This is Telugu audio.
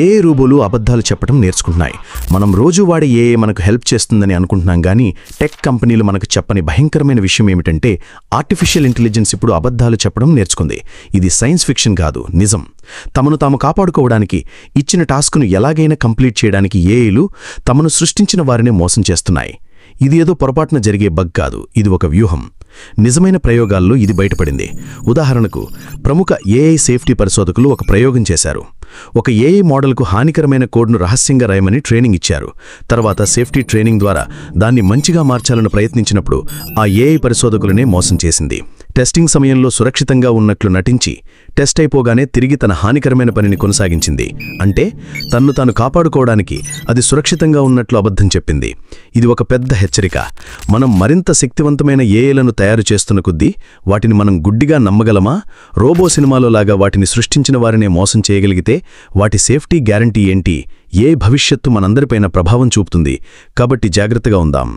ఏఏ రోబోలు అబద్ధాలు చెప్పడం నేర్చుకుంటున్నాయి. మనం రోజు వాడే ఏఏ మనకు హెల్ప్ చేస్తుందని అనుకుంటున్నాం కానీ టెక్ కంపెనీలు మనకు చెప్పని భయంకరమైన విషయం ఏమిటంటే ఆర్టిఫిషియల్ ఇంటెలిజెన్స్ ఇప్పుడు అబద్ధాలు చెప్పడం నేర్చుకుంది. ఇది సైన్స్ ఫిక్షన్ కాదు, నిజం. తమను తాము కాపాడుకోవడానికి, ఇచ్చిన టాస్క్ను ఎలాగైనా కంప్లీట్ చేయడానికి ఏఐలు తమను సృష్టించిన వారినే మోసం చేస్తున్నాయి. ఇది ఏదో పొరపాటున జరిగే బగ్ కాదు, ఇది ఒక వ్యూహం. నిజమైన ప్రయోగాల్లో ఇది బయటపడింది. ఉదాహరణకు, ప్రముఖ ఏఐ సేఫ్టీ పరిశోధకులు ఒక ప్రయోగం చేశారు. ఒక ఏఐ మోడల్కు హానికరమైన కోడ్ను రహస్యంగా రాయమని ట్రైనింగ్ ఇచ్చారు. తర్వాత సేఫ్టీ ట్రైనింగ్ ద్వారా దాన్ని మంచిగా మార్చాలని ప్రయత్నించినప్పుడు ఆ ఏఐ పరిశోధకులనే మోసం చేసింది. టెస్టింగ్ సమయంలో సురక్షితంగా ఉన్నట్లు నటించి టెస్ట్ అయిపోగానే తిరిగి తన హానికరమైన పనిని కొనసాగించింది. అంటే తన్ను తాను కాపాడుకోవడానికి అది సురక్షితంగా ఉన్నట్లు అబద్ధం చెప్పింది. ఇది ఒక పెద్ద హెచ్చరిక. మనం మరింత శక్తివంతమైన ఏఐలను తయారు చేస్తున్న కొద్దీ వాటిని మనం గుడ్డిగా నమ్మగలమా? రోబో సినిమాలో లాగా వాటిని సృష్టించిన వారినే మోసం చేయగలిగితే వాటి సేఫ్టీ గ్యారంటీ ఏంటి? ఏ భవిష్యత్తు మనందరిపైన ప్రభావం చూపుతుంది. కాబట్టి జాగ్రత్తగా ఉందాం.